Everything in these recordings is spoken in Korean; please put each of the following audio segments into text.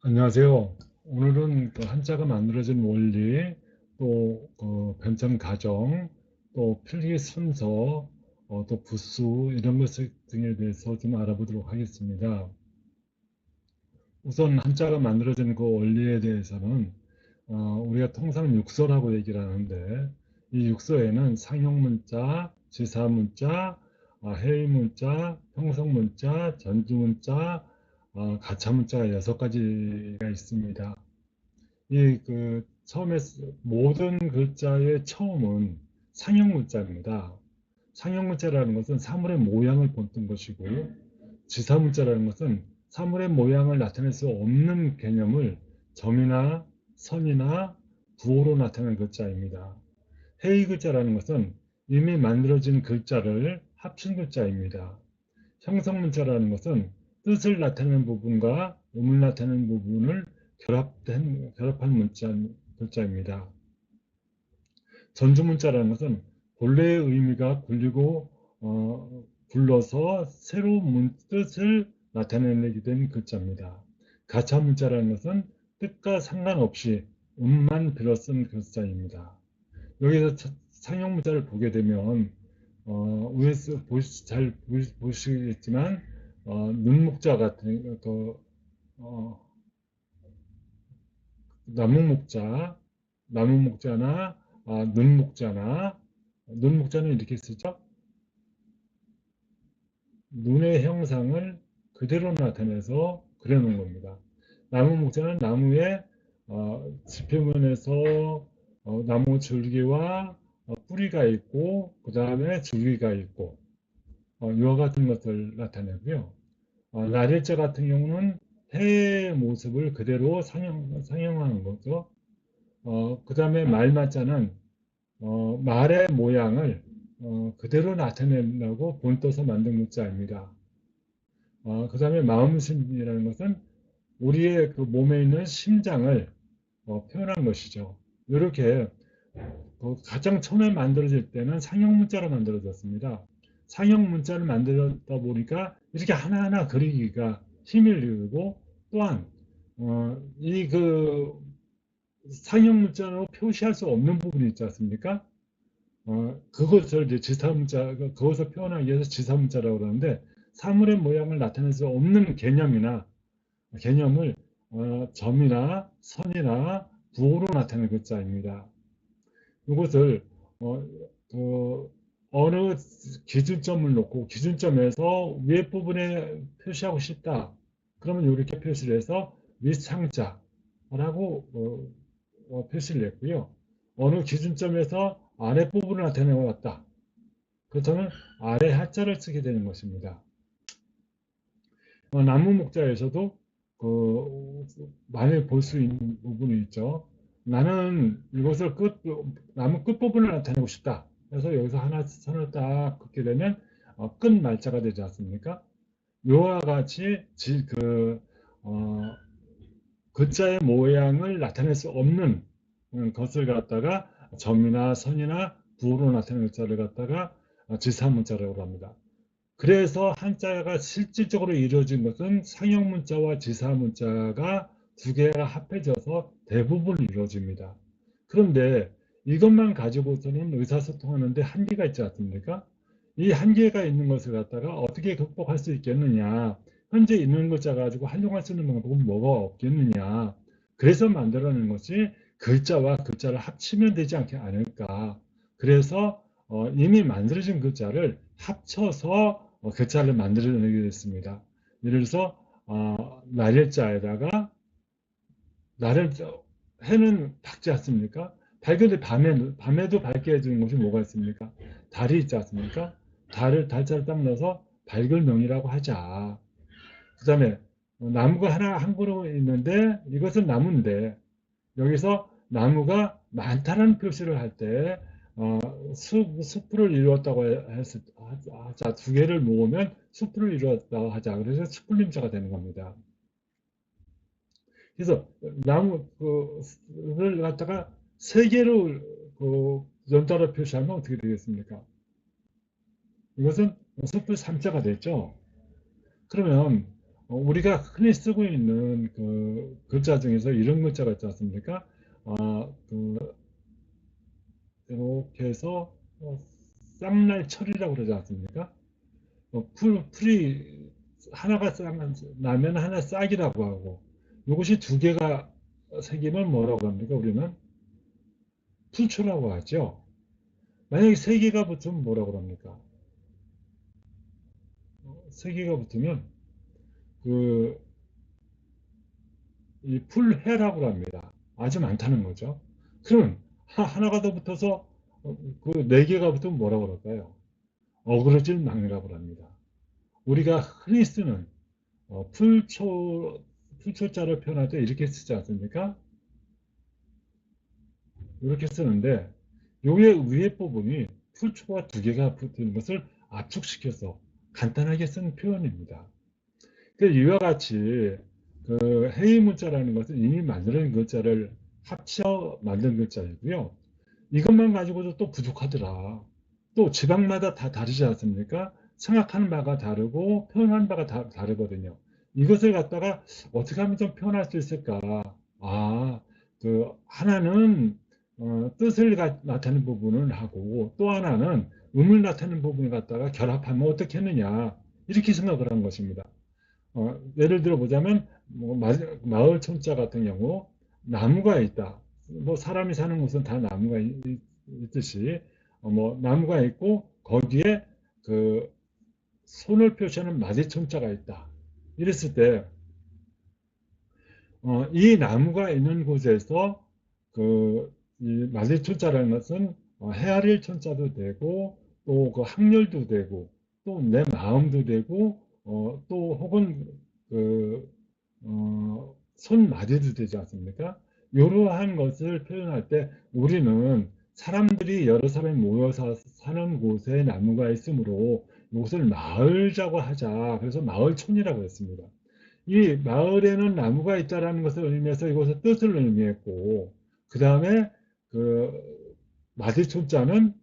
안녕하세요. 오늘은 그 한자가 만들어진 원리, 또 변천 과정, 또 필기 순서, 또 부수 이런 것 등에 대해서 좀 알아보도록 하겠습니다. 우선 한자가 만들어진 그 원리에 대해서는 우리가 통상 육서라고 얘기를 하는데 이 육서에는 상형문자, 지사문자, 해의문자, 평성문자, 전주문자, 가차문자가 6가지가 있습니다. 처음에 모든 글자의 처음은 상형문자입니다. 상형문자라는 것은 사물의 모양을 본뜬 것이고 지사문자라는 것은 사물의 모양을 나타낼 수 없는 개념을 점이나 선이나 부호로 나타내는 글자입니다. 해의 글자라는 것은 이미 만들어진 글자를 합친 글자입니다. 형성문자라는 것은 뜻을 나타내는 부분과 음을 나타내는 부분을 결합한 글자입니다. 전주문자라는 것은 본래의 의미가 굴러서 새로운 뜻을 나타내게 된 글자입니다. 가차문자라는 것은 뜻과 상관없이 음만 빌어 쓴 글자입니다. 여기서 상형문자를 보게 되면 위에서 잘 보시겠지만 눈목자 같은 어, 나무목자, 나무목자나 눈목자는 이렇게 쓰죠. 눈의 형상을 그대로 나타내서 그려놓은 겁니다. 나무목자는 나무의 지표면에서 나무 줄기와 뿌리가 있고 그 다음에 줄기가 있고 이와 같은 것을 나타내고요. 날일자 같은 경우는 해의 모습을 그대로 상영하는 거죠. 그 다음에 말맞자는 말의 모양을 그대로 나타내려고 본떠서 만든 문자입니다. 그 다음에 마음심이라는 것은 우리의 그 몸에 있는 심장을 표현한 것이죠. 이렇게 가장 처음에 만들어질 때는 상형 문자로 만들어졌습니다. 상형 문자를 만들다 보니까 이렇게 하나하나 그리기가 힘을 들고 또한 이그 상형 문자로 표시할 수 없는 부분이 있지 않습니까? 그것을 이제 지사문자, 그것을 표현하기 위해서 지사문자라고 그러는데 사물의 모양을 나타낼 수 없는 개념을 점이나 선이나 부호로 나타내는 글자입니다. 이것을 어, 그 어느 기준점을 놓고 기준점에서 위에 부분에 표시하고 싶다. 그러면 이렇게 표시를 해서 윗상자라고 표시를 했고요. 어느 기준점에서 아래 부분을 나타내고 왔다. 그렇다면 아래 하자를 쓰게 되는 것입니다. 나무 목자에서도 그 많이 볼 수 있는 부분이 있죠. 나는 이것을 나무 끝부분을 나타내고 싶다. 그래서 여기서 하나 선을 딱 긋게 되면 끝 말자가 되지 않습니까? 이와 같이 어, 글자의 모양을 나타낼 수 없는 것을 갖다가 점이나 선이나 부호로 나타내는 글자를 갖다가 지사문자라고 합니다. 그래서 한자가 실질적으로 이루어진 것은 상형문자와 지사문자가 두 개가 합해져서 대부분 이루어집니다. 그런데 이것만 가지고서는 의사소통하는데 한계가 있지 않습니까? 이 한계가 있는 것을 갖다가 어떻게 극복할 수 있겠느냐? 현재 있는 글자 가지고 활용할 수 있는 방법은 뭐가 없겠느냐? 그래서 만들어낸 것이 글자와 글자를 합치면 되지 않을까? 그래서 이미 만들어진 글자를 합쳐서 글자를 만들어내게 됐습니다. 예를 들어서 날일자에다가 날을 해는 밝지 않습니까? 밝은데 밤에도 밝게 해주는 것이 뭐가 있습니까? 달이 있지 않습니까? 달자를 딱 넣어서 밝을 명이라고 하자. 그 다음에 나무가 하나 한 그루 있는데 이것은 나무인데 여기서 나무가 많다는 표시를 할 때 숲을 이루었다고 하자. 두 개를 모으면 숲을 이루었다고 하자. 그래서 숲을림자가 되는 겁니다. 그래서 나무를 갖다가 세 개로 연달아 표시하면 어떻게 되겠습니까? 이것은 숲을 삼자가 됐죠. 그러면 우리가 흔히 쓰고 있는 그 글자 중에서 이런 글자가 있지 않습니까? 이렇게 해서 쌍날철이라고 그러지 않습니까? 풀이 하나가 나면 하나 싹이라고 하고 이것이 두 개가 생기면 뭐라고 합니까? 우리는 풀초라고 하죠. 만약에 세 개가 붙으면 뭐라고 합니까? 세 개가 붙으면 그 이 풀해라고 합니다. 아주 많다는 거죠. 그러면 하나가 더 붙어서 그 네 개가 붙으면 뭐라고 그럴까요? 어그러질 망이라고 합니다. 우리가 흔히 쓰는 풀초자를 표현할 때 이렇게 쓰지 않습니까? 이렇게 쓰는데 요의 위에 부분이 풀초가 두 개가 붙은 것을 압축시켜서 간단하게 쓴 표현입니다. 이와 같이 그 해의 문자라는 것은 이미 만든 글자를 합쳐 만든 글자이고요. 이것만 가지고도 또 부족하더라. 또 지방마다 다 다르지 않습니까? 생각하는 바가 다르고 표현하는 바가 다르거든요. 이것을 갖다가 어떻게 하면 좀 표현할 수 있을까? 아, 그 하나는 뜻을 나타내는 부분을 하고 또 하나는 음을 나타내는 부분을 갖다가 결합하면 어떻게 했느냐 이렇게 생각을 한 것입니다. 예를 들어 보자면 뭐 마을 촌자 같은 경우 나무가 있다. 뭐 사람이 사는 곳은 다 나무가 있듯이 뭐 나무가 있고 거기에 그 손을 표시하는 마디촌자가 있다. 이랬을 때 이 나무가 있는 곳에서 이 마디촌자라는 것은 헤아릴 촌자도 되고 또 그 확률도 되고 또 내 마음도 되고 또 혹은 그 손마디도 되지 않습니까? 이러한 것을 표현할 때 우리는 사람들이 여러 사람이 모여서 사는 곳에 나무가 있으므로 이것을 마을이라고 하자. 그래서 마을촌이라고 했습니다. 이 마을에는 나무가 있다라는 것을 의미해서 이것의 뜻을 의미했고, 그 다음에 그 마디촌자는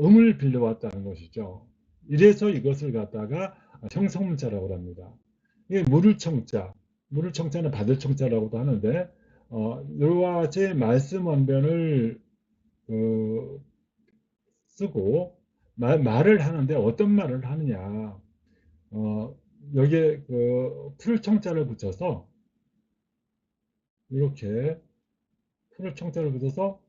음을 빌려왔다는 것이죠. 이래서 이것을 갖다가 형성문자라고 합니다. 이게 물을 청자, 물을 청자는 받을 청자라고도 하는데, 이와 같이 말씀 원변을 그, 쓰고 말을 하는데 어떤 말을 하느냐. 여기에 그 풀 청자를 붙여서 이렇게 풀 청자를 붙여서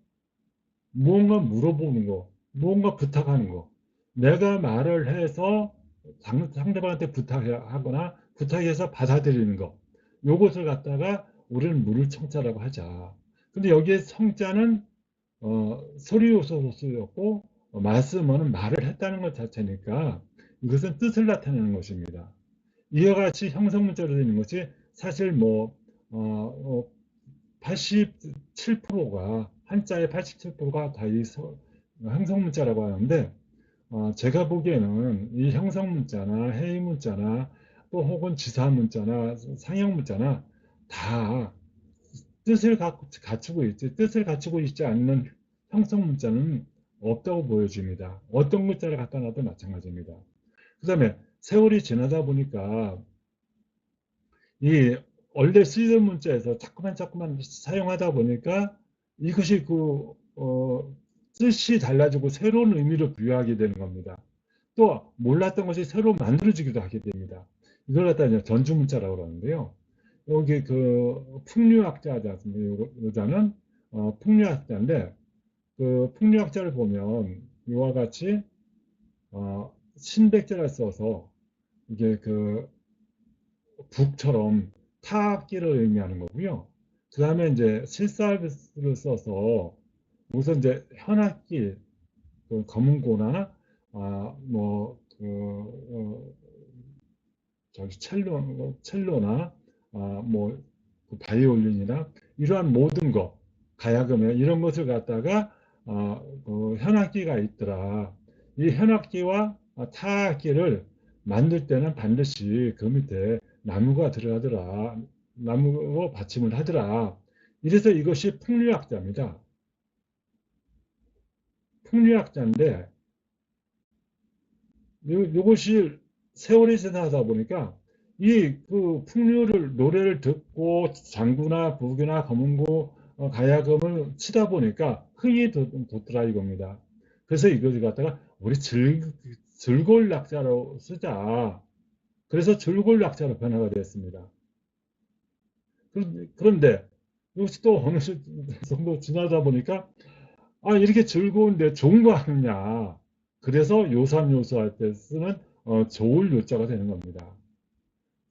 무언가 물어보는 거, 무언가 부탁하는 거. 내가 말을 해서 상대방한테 부탁하거나 부탁해서 받아들이는 거. 요것을 갖다가 우리는 물을 청자라고 하자. 근데 여기에 성자는 소리 요소로 쓰였고 말씀은 말을 했다는 것 자체니까 이것은 뜻을 나타내는 것입니다. 이와 같이 형성문자로 되는 것이 사실 뭐 87%가 한자의 87%가 다 이 형성문자라고 하는데 제가 보기에는 이 형성문자나 해의문자나 또 혹은 지사문자나 상형문자나 다 뜻을 갖추고 있지 않는 형성문자는 없다고 보여집니다. 어떤 문자를 갖다 놔도 마찬가지입니다. 그 다음에 세월이 지나다 보니까 이 원래 쓰이던 문자에서 자꾸만 사용하다 보니까 이것이 뜻이 달라지고 새로운 의미를 부여하게 되는 겁니다. 또 몰랐던 것이 새로 만들어지기도 하게 됩니다. 이걸 갖다 이제 전주문자라고 그러는데요. 여기 그 풍류학자지 않습니까? 여자는 풍류학자인데 그 풍류학자를 보면 이와 같이 신백제를 써서 이게 그 북처럼 타악기를 의미하는 거고요. 그 다음에 이제 실사를 써서 우선 이제 현악기, 그 검은고나 저기 첼로나 그 바이올린이나 이러한 모든 것, 가야금에 이런 것을 갖다가 그 현악기가 있더라. 이 현악기와 타악기를 만들 때는 반드시 그 밑에 나무가 들어가더라. 나무로 받침을 하더라. 이래서 이것이 풍류학자입니다. 풍류학자인데 요것이 세월이 지나다 보니까 이 그 풍류를 노래를 듣고 장구나 북이나 검은고 가야금을 치다 보니까 흥이 돋더라 이겁니다. 그래서 이걸 갖다가 우리 즐거울 낙자로 쓰자. 그래서 즐거울 낙자로 변화가 되었습니다. 그런데 이것이 또 어느 정도 지나다 보니까 아 이렇게 즐거운데 좋은 거 아니냐. 그래서 요삼요소할 때 쓰는 좋을 요자가 되는 겁니다.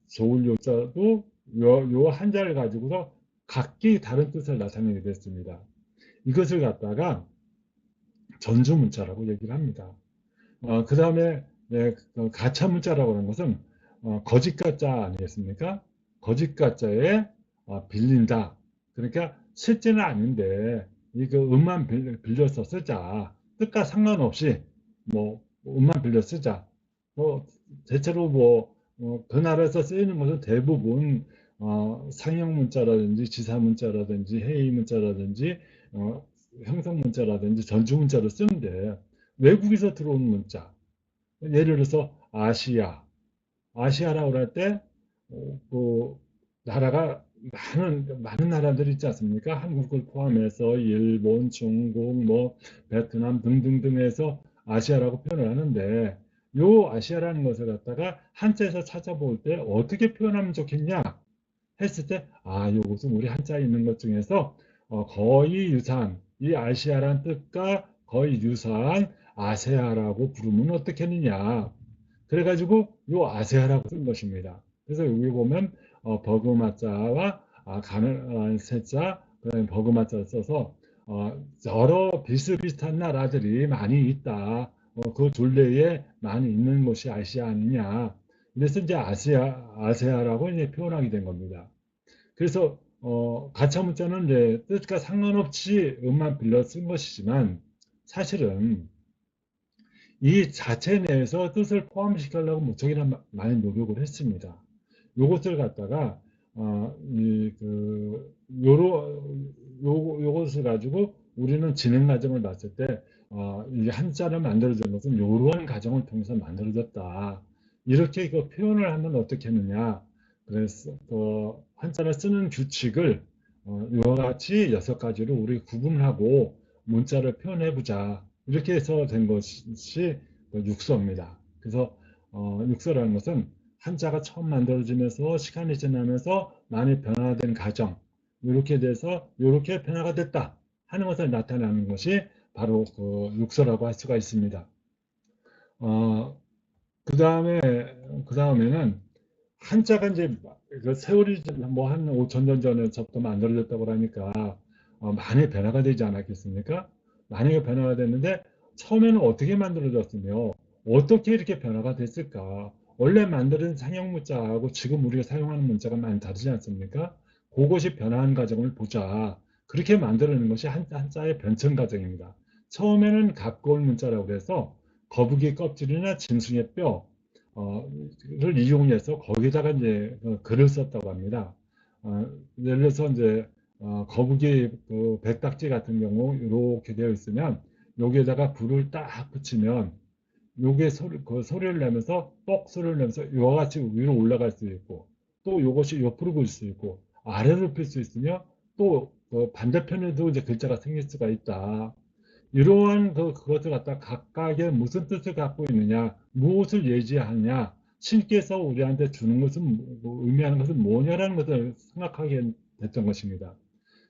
좋을 요자도 요 한자를 가지고서 각기 다른 뜻을 나타내게 됐습니다. 이것을 갖다가 전주문자라고 얘기를 합니다. 그 다음에 네, 가차문자라고 하는 것은 거짓가짜 아니겠습니까? 거짓가짜에 빌린다. 그러니까 실제는 아닌데 이거 음만 빌려서 쓰자. 뜻과 상관없이 뭐 음만 빌려 쓰자. 뭐 대체로 그 나라에서 쓰이는 것은 대부분 상형 문자라든지 지사 문자라든지 회의 문자라든지 어, 형성 문자라든지 전주 문자로 쓰는데 외국에서 들어온 문자 예를 들어서 아시아라고 할 때, 그, 나라가 많은 나라들이 있지 않습니까? 한국을 포함해서 일본, 중국, 뭐, 베트남 등등등 해서 아시아라고 표현을 하는데, 요 아시아라는 것을 갖다가 한자에서 찾아볼 때 어떻게 표현하면 좋겠냐 했을 때, 요것은 우리 한자에 있는 것 중에서 거의 유사한, 이 아시아란 뜻과 거의 유사한 아세아라고 부르면 어떻겠느냐. 그래가지고 요 아세아라고 쓴 것입니다. 그래서 여기 보면 버그마자와 가는 세자 그다음에 버그마자를 써서 여러 비슷비슷한 나라들이 많이 있다. 그 둘레에 많이 있는 것이 아시아 아니냐. 그래서 이제 아세아라고 이제 표현하게 된 겁니다. 그래서 가짜 문자는 이제 뜻과 상관없이 음만 빌려 쓴 것이지만 사실은 이 자체 내에서 뜻을 포함시키려고 무척이나 많이 노력을 했습니다. 요것을 갖다가 요것을 가지고 우리는 진행 과정을 봤을 때 이 한자를 만들어진 것은 요러한 과정을 통해서 만들어졌다. 이렇게 그 표현을 하면 어떻게 했느냐. 그래서 한자를 쓰는 규칙을 이와 같이 6가지로 우리 구분하고 문자를 표현해 보자. 이렇게 해서 된 것이 육서입니다. 그래서 육서라는 것은 한자가 처음 만들어지면서 시간이 지나면서 많이 변화된 과정 이렇게 돼서 이렇게 변화가 됐다 하는 것을 나타내는 것이 바로 그 육서라고 할 수가 있습니다. 어, 그 다음에는 한자가 이제 그 세월이 뭐 한 5천 년 전에서부터 만들어졌다고 하니까 많이 변화가 되지 않았겠습니까? 많이 변화가 됐는데 처음에는 어떻게 만들어졌으며 어떻게 이렇게 변화가 됐을까? 원래 만드는 상형 문자하고 지금 우리가 사용하는 문자가 많이 다르지 않습니까? 그것이 변화한 과정을 보자. 그렇게 만들어내는 것이 한자의 변천 과정입니다. 처음에는 갑골 문자라고 해서 거북이 껍질이나 짐승의 뼈, 를 이용해서 거기다가 이제 글을 썼다고 합니다. 예를 들어서 이제 거북이 그 백딱지 같은 경우 이렇게 되어 있으면 여기에다가 불을 딱 붙이면 요게 그 소리를 내면서 뻑 소리를 내면서 이와 같이 위로 올라갈 수 있고 또 이것이 옆으로 볼 수 있고 아래로 필 수 있으며 또그 반대편에도 이제 글자가 생길 수가 있다. 이러한 그것을 갖다 각각의 무슨 뜻을 갖고 있느냐, 무엇을 예지하느냐, 신께서 우리한테 주는 것은 의미하는 것은 뭐냐라는 것을 생각하게 됐던 것입니다.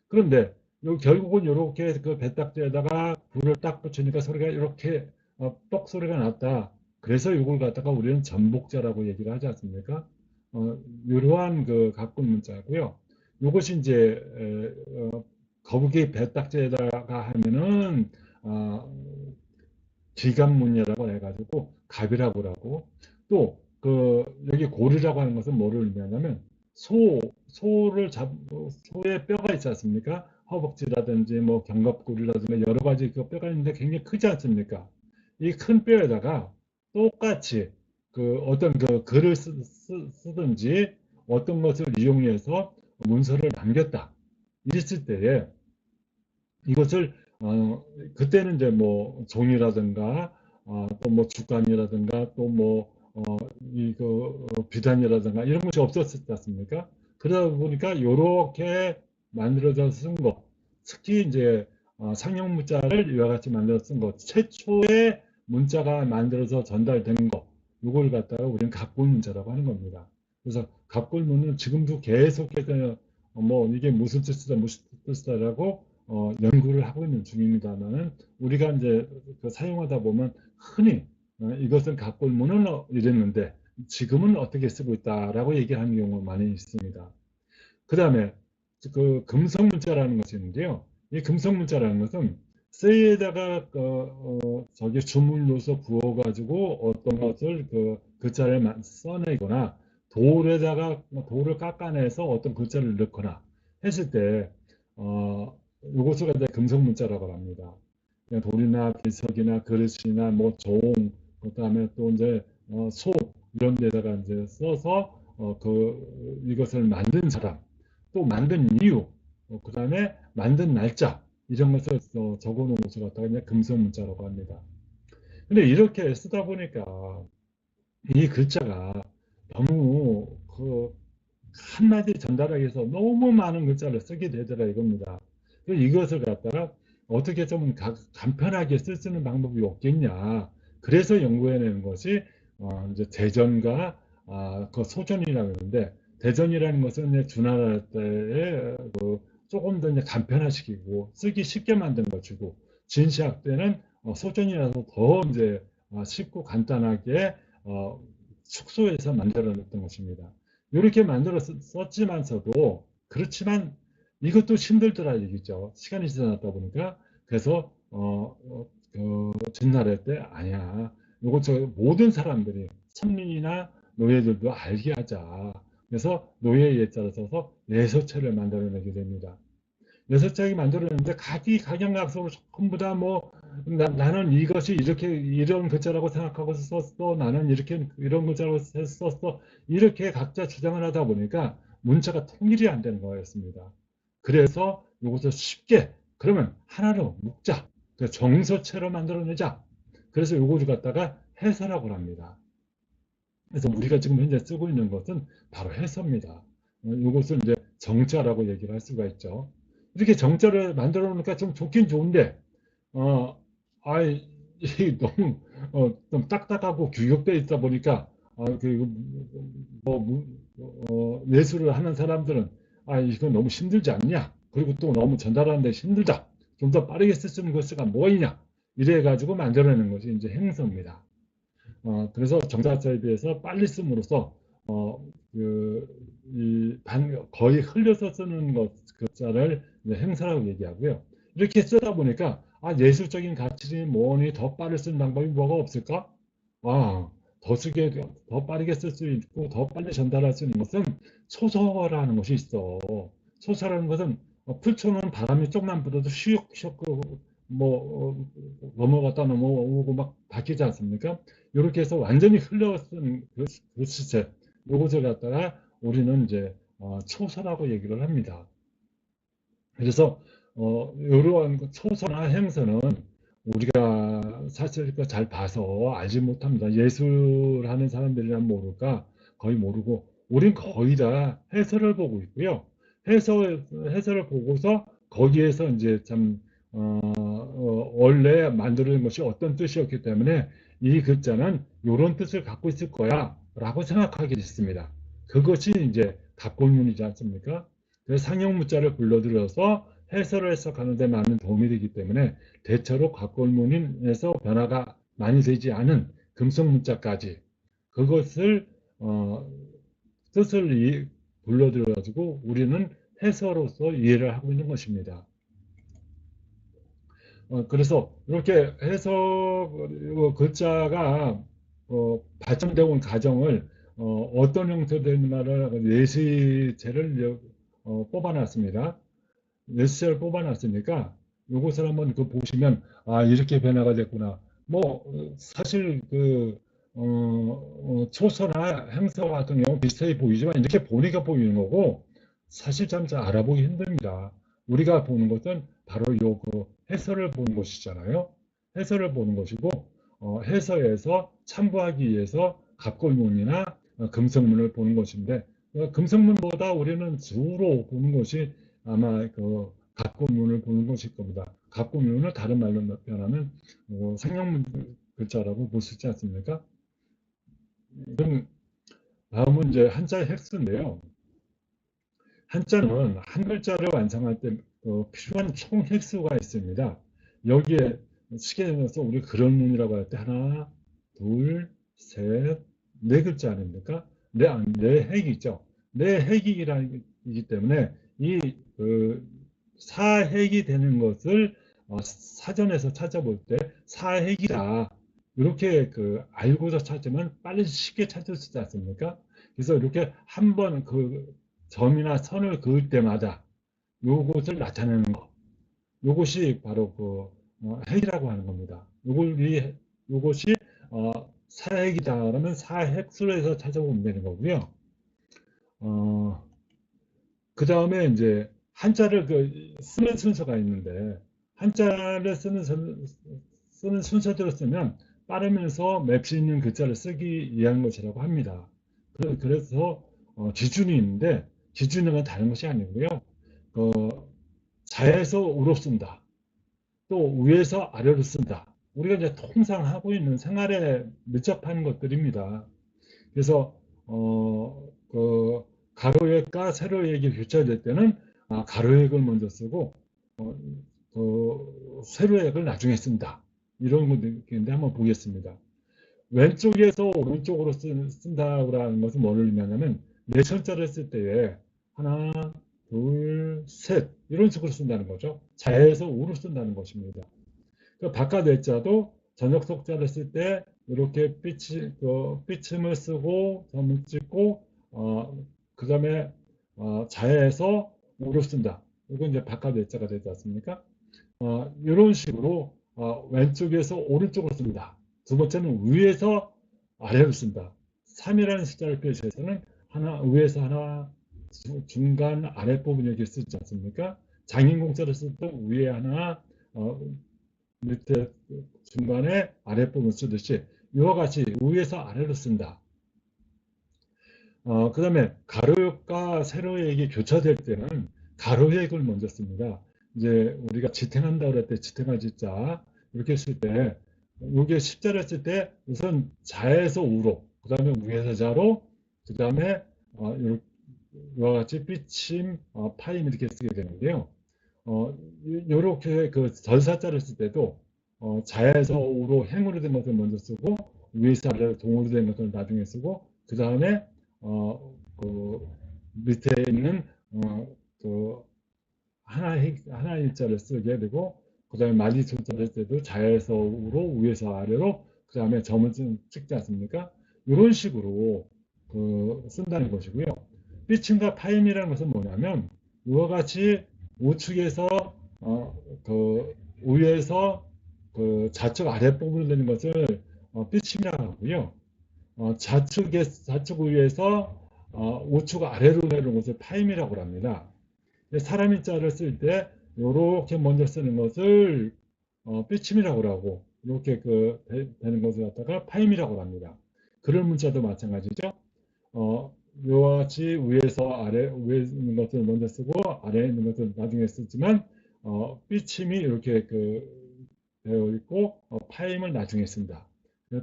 그런데 결국은 이렇게 그 배딱지에다가 불을 딱 붙이니까 소리가 이렇게 뻑 소리가 났다. 그래서 이걸 갖다가 우리는 전복자라고 얘기를 하지 않습니까? 이러한 그 가꾼 문자고요. 이것이 이제 거북이 배딱지에다가 하면은 어, 기갑문이라고 해가지고 갑이라고 하고 또 그 여기 고리라고 하는 것은 뭐를 의미하냐면 소의 뼈가 있지 않습니까? 허벅지라든지 뭐 견갑골이라든지 여러 가지 그 뼈가 있는데 굉장히 크지 않습니까? 이 큰 뼈에다가 똑같이 그 어떤 그 글을 쓰든지 어떤 것을 이용해서 문서를 남겼다. 이랬을 때에 이것을 그때는 이제 뭐 종이라든가 또 뭐 주간이라든가 또 뭐 어, 비단이라든가 이런 것이 없었지 않습니까? 그러다 보니까 이렇게 만들어져 쓴 거, 특히 이제 상형 문자를 이와 같이 만들어 쓴 것, 최초의 문자가 만들어서 전달되는 거, 이걸 갖다가 우리는 갑골 문자라고 하는 겁니다. 그래서 갑골문은 지금도 계속해서 뭐 이게 무슨 뜻이다, 무슨 뜻이다라고 연구를 하고 있는 중입니다만은 우리가 이제 사용하다 보면 흔히 이것은 갑골문은 이랬는데 지금은 어떻게 쓰고 있다라고 얘기하는 경우가 많이 있습니다. 그 다음에 그 금성문자라는 것이 있는데요. 이 금성문자라는 것은 쇠에다가 저기 주물 넣어서 부어가지고 어떤 것을 그 글자를 써내거나 돌을 깎아내서 어떤 글자를 넣거나 했을 때 이것을 이제 금성문자라고 합니다. 그냥 돌이나 비석이나 그릇이나 뭐 종, 그다음에 또 이제 소 이런 데다가 이제 써서 이것을 만든 사람 또 만든 이유, 그 다음에 만든 날짜, 이런 것을 적어 놓은 것을 갖다가 그냥 금성문자라고 합니다. 근데 이렇게 쓰다 보니까 이 글자가 너무 한마디 전달하기 위해서 너무 많은 글자를 쓰게 되더라 이겁니다. 이것을 갖다가 어떻게 좀 간편하게 쓸 수 있는 방법이 없겠냐. 그래서 연구해내는 것이 이제 대전과 그 소전이라고 하는데 대전이라는 것은 주나라 때에 조금 더 이제 간편화시키고 쓰기 쉽게 만든 것이고 진시학 때는 소전이라서 더 이제 쉽고 간단하게 축소해서 만들어냈던 것입니다. 이렇게 만들어 썼지만서도 그렇지만 이것도 힘들더라 얘기죠. 시간이 지나다 보니까 그래서 진나라 때 아니야. 이거 저 모든 사람들이 선민이나 노예들도 알게 하자. 그래서 노예 예자를 써서 예서체를 만들어내게 됩니다. 여섯 장이 만들어냈는데 각양각색으로 전부 다 뭐 나는 이것이 이렇게 이런 글자라고 생각하고 썼어. 나는 이렇게 이런 글자라고 썼어. 이렇게 각자 주장을 하다 보니까 문자가 통일이 안 되는 거였습니다. 그래서 이것을 쉽게 그러면 하나로 묶자. 정서체로 만들어내자. 그래서 이거를 갖다가 해서라고 합니다. 그래서 우리가 지금 현재 쓰고 있는 것은 바로 해서입니다. 이것을 이제 정자라고 얘기를 할 수가 있죠. 이렇게 정자를 만들어 놓으니까 좀 좋긴 좋은데, 어, 아이, 너무, 좀 딱딱하고 규격되어 있다 보니까, 뭐, 예술을 하는 사람들은, 이거 너무 힘들지 않냐? 그리고 또 너무 전달하는데 힘들다. 좀 더 빠르게 쓸 수 있는 것가 뭐이냐? 이래가지고 만들어내는 것이 이제 행서입니다. 그래서 정자자에 비해서 빨리 씀으로써 거의 흘려서 쓰는 글자를 행사라고 얘기하고요. 이렇게 쓰다 보니까 예술적인 가치니 뭐니 더 빠르게 쓰는 방법이 뭐가 없을까? 아, 더 빠르게 쓸 수 있고 더 빨리 전달할 수 있는 것은 소설하는 것이 있어. 소설하는 것은 풀초는 바람이 조금만 불어도 슉슉 넘어갔다 넘어오고 막 바뀌지 않습니까? 이렇게 해서 완전히 흘러쓴 그 시체, 요것을 갖다가 우리는 이제 초서라고 얘기를 합니다. 그래서 이러한 초서나 행서는 우리가 사실 잘 봐서 알지 못합니다. 예술하는 사람들이란 모를까 거의 모르고 우린 거의 다 해설을 보고 있고요. 해설을 보고서 거기에서 이제 참 원래 만드는 것이 어떤 뜻이었기 때문에 이 글자는 이런 뜻을 갖고 있을 거야 라고 생각하게 됐습니다. 그것이 이제 갑골문이지 않습니까? 그래서 상형 문자를 불러들여서 해설을 해석하는 데 많은 도움이 되기 때문에 대체로 갑골문에서 변화가 많이 되지 않은 금속 문자까지 그것을 뜻을 불러들여 가지고 우리는 해서로서 이해를 하고 있는 것입니다. 그래서 이렇게 해석 글자가 발전되어 온 과정을 어떤 형태로 있는가를 예시체를 뽑아놨습니다. 예시체를 뽑아놨으니까 이것을 한번 보시면 이렇게 변화가 됐구나. 뭐 사실 초서나 행서 같은 경우 비슷해 보이지만 이렇게 보니까 보이는 거고 사실 참 잘 알아보기 힘듭니다. 우리가 보는 것은 바로 해설을 보는 것이잖아요. 해설을 보는 것이고 해설에서 참고하기 위해서 갑골문이나 금성문을 보는 것인데 금성문보다 우리는 주로 보는 것이 아마 그 갑골문을 보는 것일 겁니다. 갑골문을 다른 말로 표현하면 상형문 글자라고 볼 수 있지 않습니까? 그럼 다음은 이제 한자의 획수인데요. 한자는 한 글자를 완성할 때 필요한 총 획수가 있습니다. 여기에 시계에 넣어서 우리 그런 문이라고 할 때 하나, 둘, 셋, 네 글자 아닙니까? 네 획이죠. 네 획이기 때문에 이 사획이 되는 것을 사전에서 찾아볼 때 사획이다. 이렇게 알고서 찾으면 빨리 쉽게 찾을 수 있지 않습니까? 그래서 이렇게 한번 점이나 선을 그을 때마다 요것을 나타내는 것. 요것이 바로 핵이라고 하는 겁니다. 요것이 사핵이다 그러면 사핵수로 해서 찾아보면 되는 거고요. 그 다음에 이제 한자를 쓰는 순서가 있는데 한자를 쓰는 순서대로 쓰면 빠르면서 맵시 있는 글자를 쓰기 위한 것이라고 합니다. 그래서 기준이 있는데 기준은 다른 것이 아니고요. 자에서 우로 쓴다. 또 위에서 아래로 쓴다. 우리가 이제 통상 하고 있는 생활에 밀접한 것들입니다. 그래서 가로액과 세로액이 교차될 때는 가로액을 먼저 쓰고 세로액을 나중에 쓴다. 이런 것인데 한번 보겠습니다. 왼쪽에서 오른쪽으로 쓴다고 하는 것은 뭘 의미하냐면 내천자를 쓸 때에 하나, 둘, 셋 이런 식으로 쓴다는 거죠. 자에서 우로 쓴다는 것입니다. 바깥 외자도 전역 속자를 쓸 때 이렇게 삐침을 쓰고 점을 찍고 그 다음에 자에서 우로 쓴다. 이건 이제 바깥 외자가 되지 않습니까? 이런 식으로 왼쪽에서 오른쪽으로 씁니다. 두 번째는 위에서 아래로 쓴다. 3이라는 숫자를 표시해서는 위에서 하나, 중간 아랫부분 이렇게 쓰지 않습니까? 장인공자를 쓸 때 위에 하나, 밑에 중간에 아랫부분 쓰듯이 이와 같이 위에서 아래로 쓴다. 그 다음에 가로역과 세로역이 교차될 때는 가로역을 먼저 씁니다. 이제 우리가 지탱한다고 할 때 지탱할 지자 이렇게 쓸 때 이게 십자를 쓸 때 우선 자에서 우로 그 다음에 위에서 자로 그 다음에 이와 같이 삐침, 파임 이렇게 쓰게 되는데요. 이렇게 절사자를 쓸 때도 자에서 우로 행으로 된 것을 먼저 쓰고 위에서 아래로 동으로 된 것을 나중에 쓰고 그 다음에 밑에 있는 하나 일자를 쓰게 되고 그 다음에 말리초자를 쓸 때도 자에서 우로 위에서 아래로 그 다음에 점을 찍지 않습니까? 이런 식으로 쓴다는 것이고요. 삐침과 파임이라는 것은 뭐냐면 이와 같이 우측에서 위에서 좌측 아랫부분을 내는 것을 삐침이라고 하고요. 좌측 위에서 우측 아래로 내는 것을 파임이라고 합니다. 사람인 자를 쓸 때 이렇게 먼저 쓰는 것을 삐침이라고 하고 이렇게 되는 것을 갖다가 파임이라고 합니다. 그런 문자도 마찬가지죠. 이와 같이 위에 있는 것을 먼저 쓰고 아래에 있는 것을 나중에 쓰지만 삐침이 이렇게 되어 있고 파임을 나중에 쓴다.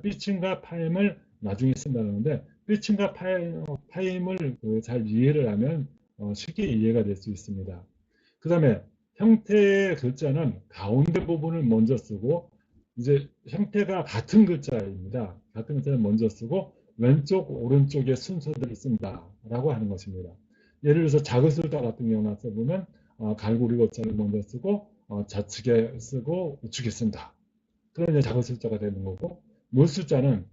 삐침과 파임을 나중에 쓴다는데 삐침과 파임을 잘 이해를 하면 쉽게 이해가 될 수 있습니다. 그 다음에 형태의 글자는 가운데 부분을 먼저 쓰고 이제 형태가 같은 글자입니다. 같은 글자를 먼저 쓰고 왼쪽 오른쪽의 순서대로 쓴다라고 하는 것입니다. 예를 들어서 작은술자 같은 경우나 써보면 갈고리 글자를 먼저 쓰고 좌측에 쓰고 우측에 쓴다. 그러면 작은술자가 되는 거고 물술자는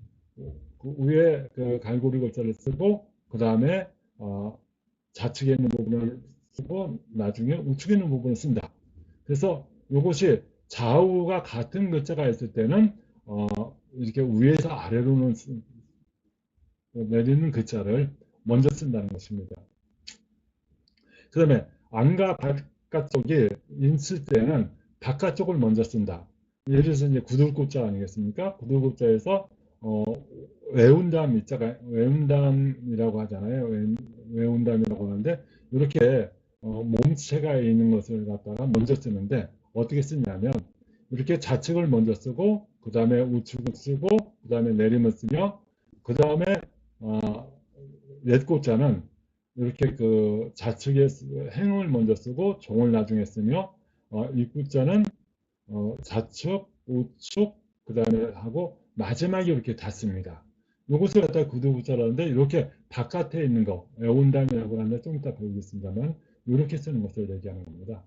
위에 갈고리 글자를 쓰고 그 다음에 좌측에 있는 부분을 쓰고 나중에 우측에 있는 부분을 쓴다. 그래서 이것이 좌우가 같은 글자가 있을 때는 이렇게 위에서 아래로는 내리는 글자를 먼저 쓴다는 것입니다. 그 다음에 안과 바깥쪽이 있을 때는 바깥쪽을 먼저 쓴다. 예를 들어서 이제 구들고자 아니겠습니까? 구들고자에서 어, 외운담 있자가 외운담이라고 하잖아요. 외운담이라고 하는데 이렇게 몸체가 있는 것을 갖다가 먼저 쓰는데 어떻게 쓰냐면 이렇게 좌측을 먼저 쓰고 그 다음에 우측을 쓰고 그 다음에 내림을 쓰며 그 다음에 어, 옛꽃자는 이렇게 그 좌측에 행을 먼저 쓰고 종을 나중에 쓰며 입구자는 좌측, 우측, 그 다음에 하고 마지막에 이렇게 닫습니다. 이것을 갖다 구두구자라는데 이렇게 바깥에 있는 거, 애온담이라고 하는데 좀 이따 배우겠습니다만 이렇게 쓰는 것을 얘기하는 겁니다.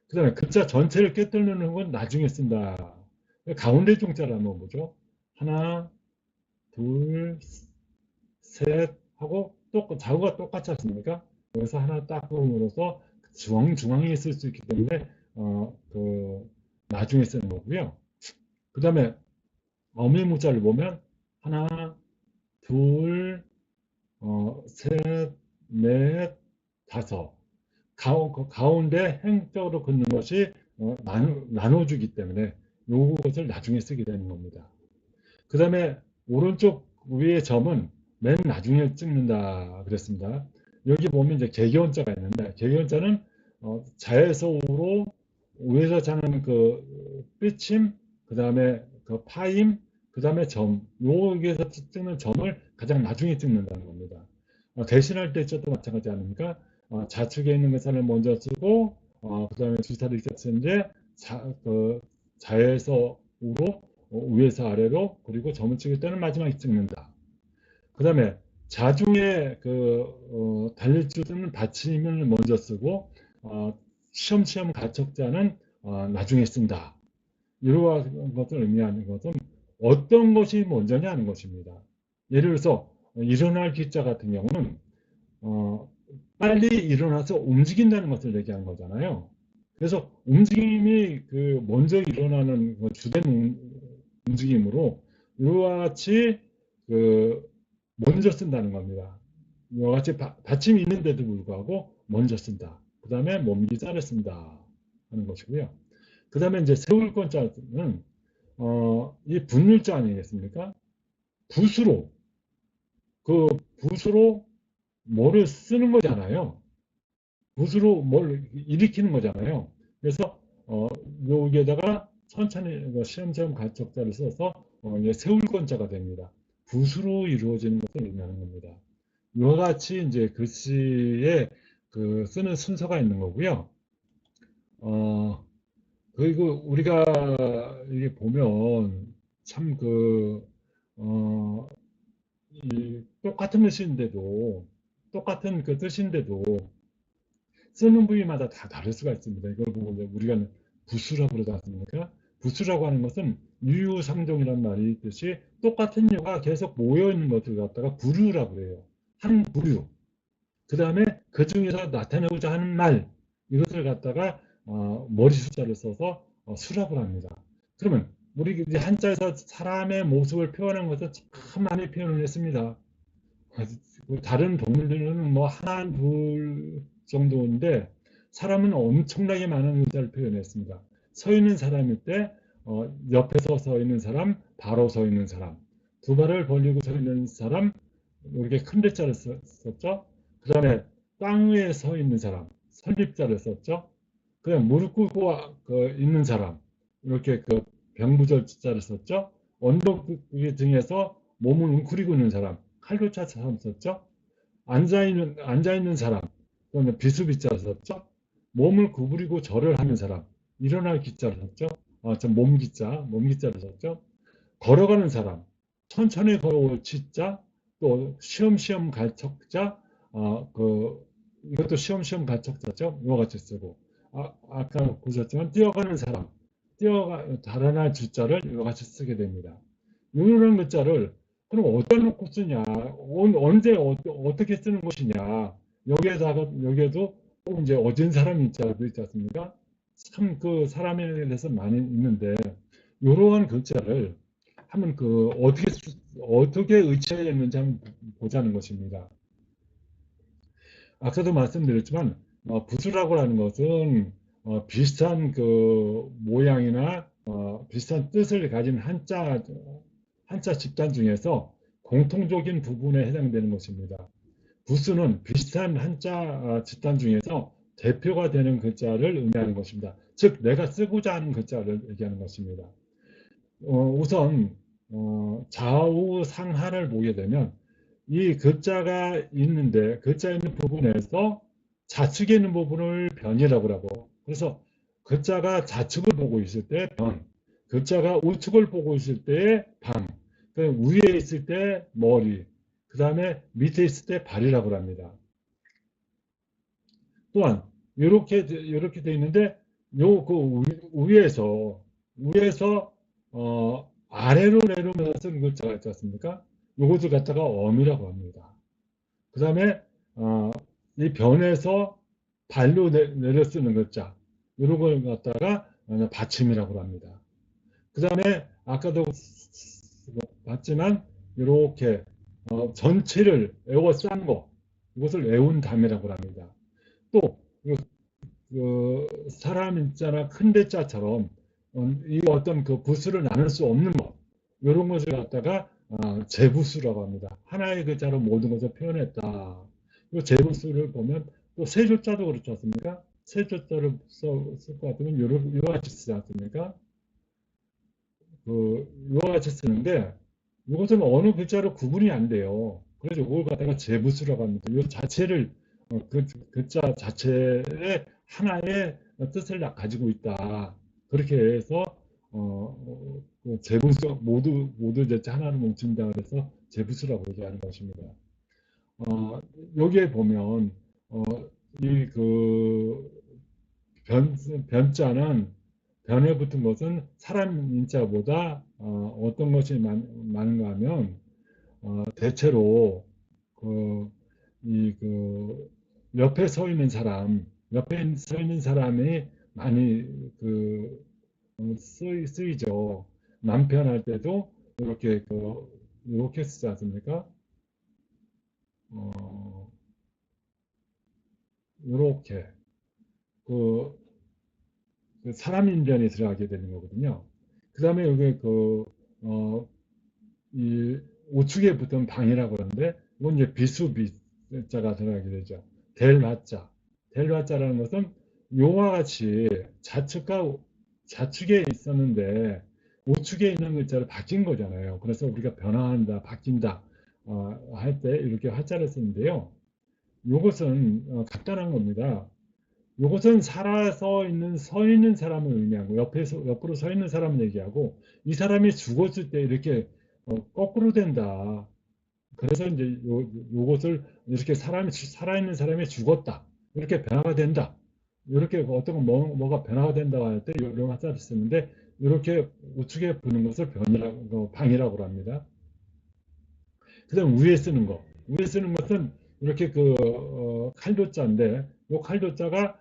그 다음에 글자 전체를 꿰뚫는 건 나중에 쓴다. 가운데 종자를 한번 보죠. 하나, 둘, 셋 하고 좌우가 똑같지 않습니까? 그래서 하나 딱 끄음으로써 중앙에 쓸 수 있기 때문에 나중에 쓰는 거고요. 그 다음에 어미 문자를 보면 하나, 둘, 셋, 넷, 다섯. 가운데 행적으로 긋는 것이 나눠주기 때문에 요것을 나중에 쓰게 되는 겁니다. 그 다음에 오른쪽 위에 점은 맨 나중에 찍는다 그랬습니다. 여기 보면 이제 개개원자가 있는데 개개원자는 자에서우로 위에서 자는 그 삐침, 그 다음에 그 파임, 그 다음에 점, 여기에서 찍는 점을 가장 나중에 찍는다는 겁니다. 대신할 때 저도 마찬가지 아닙니까? 좌측에 있는 것을 먼저 쓰고, 그 다음에 주사를 이렇게 쓰는데, 자에서 우로, 위에서 아래로, 그리고 점을 찍을 때는 마지막에 찍는다. 그 다음에 자중에 달릴 줄 쓰는 받침을 먼저 쓰고, 시험시험 가척자는 나중에 쓴다. 이러한 것을 의미하는 것은 어떤 것이 먼저냐 하는 것입니다. 예를 들어서 일어날 기자 같은 경우는 빨리 일어나서 움직인다는 것을 얘기하는 거잖아요. 그래서 움직임이 먼저 일어나는 주된 움직임으로 이와 같이 먼저 쓴다는 겁니다. 이와 같이 받침이 있는데도 불구하고 먼저 쓴다. 그 다음에 몸기자를 쓴다 하는 것이고요. 그 다음에 이제 세울 건자는 이 분율자 아니겠습니까? 붓으로 붓으로 뭐를 쓰는 거잖아요. 붓으로 뭘 일으키는 거잖아요. 그래서 여기에다가 천천히 시험시험 가척자를 써서 세울 건자가 됩니다. 붓으로 이루어지는 것을 의미하는 겁니다. 이와 같이 이제 글씨에 쓰는 순서가 있는 거고요. 어, 그리고 우리가 이게 보면 참 어, 똑같은 뜻인데도 똑같은 그 뜻인데도 쓰는 부위마다 다 다를 수가 있습니다. 이걸 보고 이제 우리가 부수라고 그러지 않습니까? 부수라고 하는 것은 유유상종이라는 말이 있듯이 똑같은 유가 계속 모여 있는 것을 갖다가 부류라고 그래요. 한 부류. 그 다음에 그 중에서 나타내고자 하는 말 이것을 갖다가 머리 숫자를 써서 수랍을 합니다. 그러면 우리 이제 한자에서 사람의 모습을 표현한 것은 참 많이 표현을 했습니다. 다른 동물들은 뭐 하나 둘 정도인데 사람은 엄청나게 많은 의자를 표현했습니다. 서 있는 사람일 때 옆에서 서 있는 사람, 바로 서 있는 사람, 두 발을 벌리고 서 있는 사람 이렇게 큰 대자를 썼죠. 그 다음에 땅 위에 서 있는 사람, 설립자를 썼죠. 그다음 무릎 꿇고 있는 사람 이렇게 병부절자를 썼죠. 언덕 위에 등에서 몸을 웅크리고 있는 사람, 칼로차처럼 썼죠. 앉아 있는 사람, 또는 비수비자를 썼죠. 몸을 구부리고 절을 하는 사람, 일어날 기자를 썼죠. 몸기자를 썼죠. 걸어가는 사람, 천천히 걸어올 치자, 또 시험시험 갈 척자, 이것도 시험시험 갈 척자죠. 이와 같이 쓰고, 아까 보셨지만 뛰어가는 사람, 달아날 주자를 이와 같이 쓰게 됩니다. 이런 글자를 그럼 어디다 놓고 쓰냐, 언제 어떻게 쓰는 것이냐, 여기에도 꼭 이제 어진 사람이 있지 않습니까? 참 사람에 대해서 많이 있는데 이러한 글자를 한번 어떻게 의체했는지 한번 보자는 것입니다. 아까도 말씀드렸지만 부수라고 하는 것은 비슷한 모양이나 비슷한 뜻을 가진 한자 한자 집단 중에서 공통적인 부분에 해당되는 것입니다. 부수는 비슷한 한자 집단 중에서 대표가 되는 글자를 의미하는 것입니다. 즉, 내가 쓰고자 하는 글자를 얘기하는 것입니다. 우선 좌우 상하를 보게 되면 이 글자가 있는데 글자 있는 부분에서 좌측에 있는 부분을 변이라고 하고, 그래서 글자가 좌측을 보고 있을 때 변, 글자가 우측을 보고 있을 때 방, 위에 있을 때 머리, 그 다음에 밑에 있을 때 발이라고 합니다. 또한 이렇게 돼 있는데 요 그 위에서 아래로 내려오면서 쓰는 글자가 있지 않습니까? 요것을 갖다가 엄이라고 합니다. 그 다음에 이 변에서 발로 내려 쓰는 글자 이런 걸 갖다가 받침이라고 합니다. 그 다음에 아까도 봤지만 이렇게 전체를 에워싼 거 이것을 에운담이라고 합니다. 또 사람 인자나 큰 대자처럼 이 어떤 그 부수를 나눌 수 없는 것 이런 것을 갖다가 재부수라고 합니다. 하나의 글자로 모든 것을 표현했다. 이 재부수를 보면 또 세 조자도 그렇지 않습니까? 세 조자를 쓸 것 같으면 이와 같이 쓰지 않습니까? 이와 같이 쓰는데 이것은 어느 글자로 구분이 안 돼요. 그래서 이걸 갖다가 재부수라고 합니다. 이 자체를 그 글자 자체의 하나의 뜻을 다 가지고 있다. 그렇게 해서 재부수 모두 대체 하나를 뭉친다 그래서 재부수라고 얘기하는 것입니다. 여기에 보면 이그 변자는 변에 붙은 것은 사람 인자보다 어떤 것이 많은가 하면 대체로 그 옆에 서 있는 사람이 많이 쓰이죠. 남편 할 때도 이렇게 쓰지 않습니까? 어, 이렇게 그 사람 인변이 들어가게 되는 거거든요. 그 다음에 여기 이 우측에 붙은 방이라고 하는데 이건 이제 비수비자가 들어가게 되죠. 델화자. 델화자라는 것은 요와 같이 좌측에 있었는데 우측에 있는 글자를 바뀐 거잖아요. 그래서 우리가 변화한다, 바뀐다 할 때 이렇게 화자를 쓰는데요. 이것은 간단한 겁니다. 이것은 서 있는 사람을 의미하고 옆으로 서 있는 사람을 얘기하고 이 사람이 죽었을 때 이렇게 거꾸로 된다. 그래서 이제 요것을 이렇게 살아있는 사람이 죽었다. 이렇게 변화가 된다. 이렇게 어떤 뭐가 변화가 된다고 할 때 이런 화자를 쓰는데 이렇게 우측에 부는 것을 방이라고 합니다. 그다음 위에 쓰는 거. 위에 쓰는 것은 이렇게 칼도자인데 이 칼도자가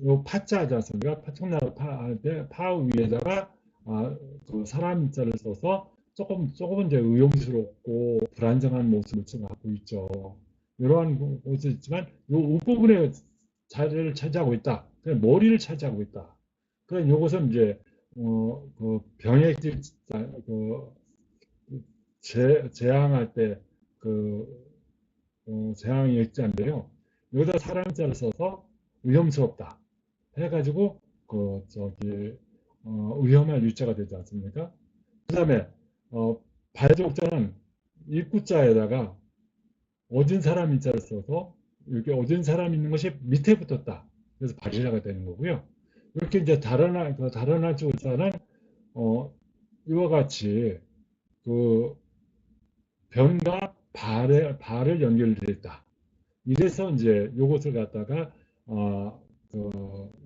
요 파자 하지 않습니까? 청나라 파할 때 파 위에다가 그 사람 자를 써서 조금 이제 의용스럽고 불안정한 모습을 갖고 있죠. 이러한 모습이 있지만 요 윗부분에 자리를 차지하고 있다. 그냥 머리를 차지하고 있다. 그래 요것은 이제 그 병액질 그 재앙할 때 그 재앙이 액자인데요. 여기다 사람자를 써서 위험스럽다 해가지고 위험할 유자가 되지 않습니까? 그 다음에 발족자는 입구자에다가 어진 사람 인자를 써서 이렇게 어진 사람 있는 것이 밑에 붙었다. 그래서 발이라가 되는 거고요. 이렇게 이제 다른 한쪽자는 이와 같이 그 변과 발을 연결되어 있다. 이래서 이제 이것을 갖다가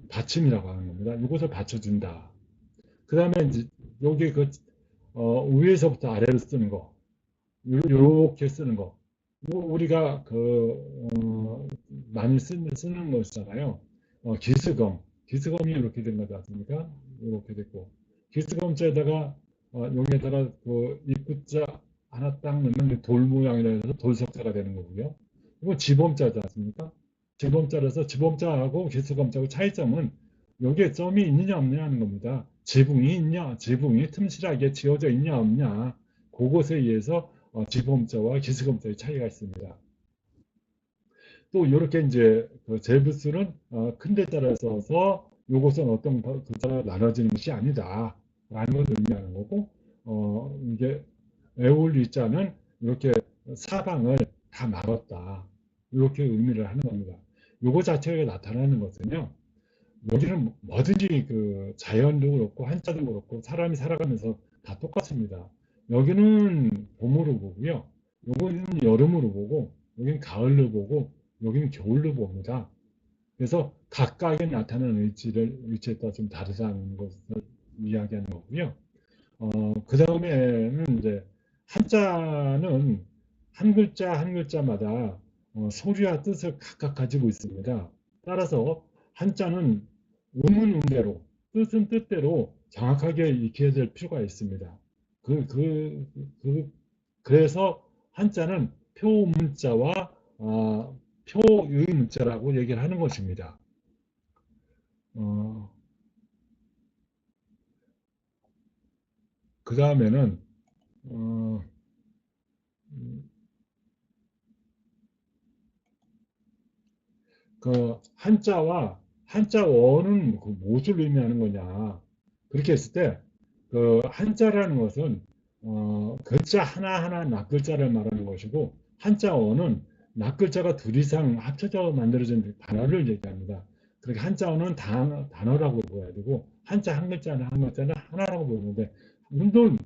받침이라고 하는 겁니다. 이것을 받쳐준다. 그 다음에 이제 여기 위에서부터 아래로 쓰는 거, 이렇게 쓰는 거. 이거 우리가 많이 쓰는 것이잖아요. 기스검이 이렇게 된 거지 않습니까? 이렇게 됐고, 기스검자에다가 여기에다가 입구자 하나 딱 넣으면 돌 모양이라 해서 돌석자가 되는 거고요. 이건 지범자지 않습니까? 지범자라서 지범자하고 기스검자하고 차이점은 여기에 점이 있느냐 없느냐 하는 겁니다. 지붕이 있냐, 지붕이 틈실하게 지어져 있냐 없냐, 그것에 의해서 지붕자와 기술금자의 차이가 있습니다. 또 이렇게 이제 그 제부술은 큰 데자를 써서 이것은 어떤 글자가 나눠지는 것이 아니다 라는 걸 의미하는 거고, 이게 에올리자는 이렇게 사방을 다 막았다 이렇게 의미를 하는 겁니다. 요거 자체가 나타나는 것은요, 여기는 뭐든지 그 자연도 그렇고 한자도 그렇고 사람이 살아가면서 다 똑같습니다. 여기는 봄으로 보고요. 여기는 여름으로 보고, 여기는 가을로 보고, 여기는 겨울로 봅니다. 그래서 각각에 나타나는 위치에 따라 좀 다르다는 것을 이야기하는 거고요. 그 다음에는 이제 한자는 한 글자 한 글자마다 소리와 뜻을 각각 가지고 있습니다. 따라서 한자는 음은 음대로, 뜻은 뜻대로 정확하게 익혀야 될 필요가 있습니다. 그, 그, 그래서 한자는 표문자와 표의 문자라고 얘기를 하는 것입니다. 어, 그 다음에는 어, 그 한자와 한자어는 그 무엇을 의미하는 거냐. 그렇게 했을 때 그 한자라는 것은 글자 하나하나 낱글자를 말하는 것이고, 한자어는 낱글자가 둘 이상 합쳐져 만들어진 단어를 얘기합니다. 그렇게 한자어는 단어라고 보여야 되고, 한자 한 글자는 한 글자는 하나라고 보는데, 물론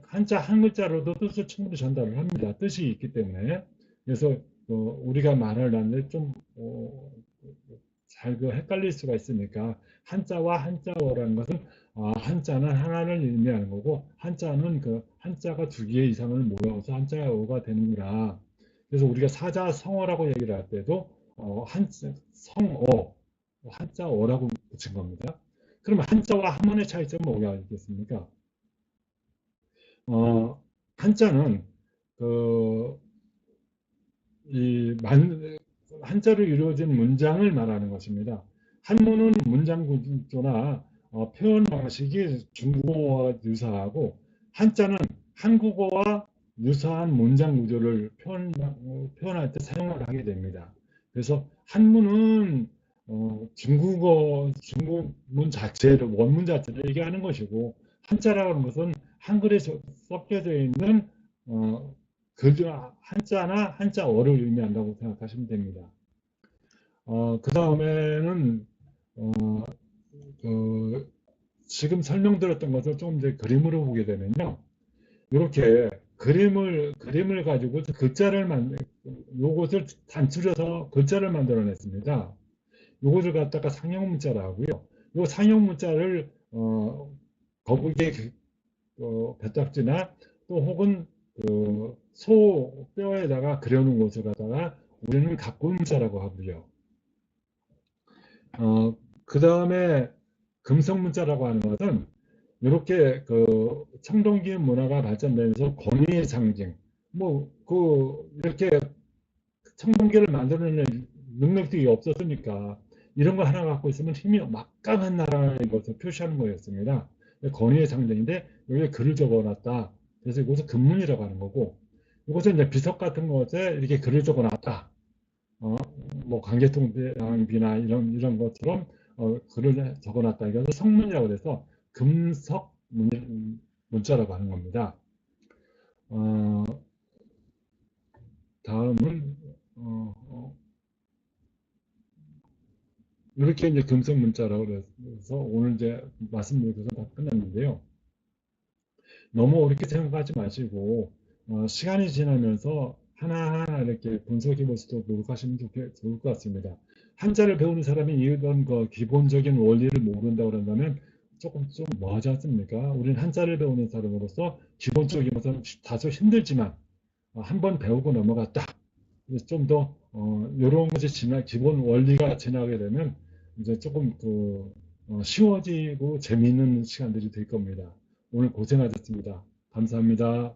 한자 한 글자로도 뜻을 충분히 전달을 합니다. 뜻이 있기 때문에. 그래서 우리가 말을 하는데 좀 잘 헷갈릴 수가 있으니까, 한자와 한자어라는 것은 한자는 하나를 의미하는 거고, 한자는 그 한자가 두 개 이상을 모여서 한자어가 되는구나. 그래서 우리가 사자성어라고 얘기를 할 때도 성어, 한자어라고 붙인 겁니다. 그러면 한자와 한문의 차이점은 뭐가 있겠습니까? 어, 한자는 그 한자로 이루어진 문장을 말하는 것입니다. 한문은 문장 구조나 표현 방식이 중국어와 유사하고, 한자는 한국어와 유사한 문장 구조를 표현할 때 사용을 하게 됩니다. 그래서 한문은 중국문 자체를, 원문 자체를 얘기하는 것이고, 한자라고 하는 것은 한글에 섞여져 있는 어, 그 한자나 한자어를 의미한다고 생각하시면 됩니다. 그 다음에는 그 지금 설명드렸던 것을 조금 이제 그림으로 보게 되면요, 이렇게 그림을 가지고 글자를 요것을 단추려서 글자를 만들어냈습니다. 요것을 갖다가 상형문자라고 하고요. 요 상형문자를 거북이의 배딱지나 또 혹은 소 뼈에다가 그려놓은 것을 갖다가 우리는 갑골문자라고 하고요. 그 다음에 금성문자라고 하는 것은 이렇게 그 청동기 문화가 발전되면서 권위의 상징, 이렇게 청동기를 만들어내는 능력들이 없었으니까 이런 거 하나 갖고 있으면 힘이 막강한 나라인 것을 표시하는 거였습니다. 권위의 상징인데 여기에 글을 적어놨다. 그래서 이것을 금문이라고 하는 거고, 이것은 이제 비석 같은 것에 이렇게 글을 적어놨다. 어, 관계통비나 이런 것처럼 글을 적어놨다. 이것을 성문이라고 해서 금석 문자라고 하는 겁니다. 어, 다음은 이렇게 이제 금속 문자라고 그래서 오늘 이제 말씀드린 것은 다 끝났는데요. 너무 어렵게 생각하지 마시고 시간이 지나면서 하나하나 이렇게 분석해 볼 수도 노력하시면 좋을 것 같습니다. 한자를 배우는 사람이 이런 그 기본적인 원리를 모른다 그런다면 조금 좀 뭐하지 않습니까? 우리는 한자를 배우는 사람으로서 기본적인 것은 다소 힘들지만 한번 배우고 넘어갔다. 좀 더 이런 것이 기본 원리가 지나게 되면 이제 조금 쉬워지고 재미있는 시간들이 될 겁니다. 오늘 고생하셨습니다. 감사합니다.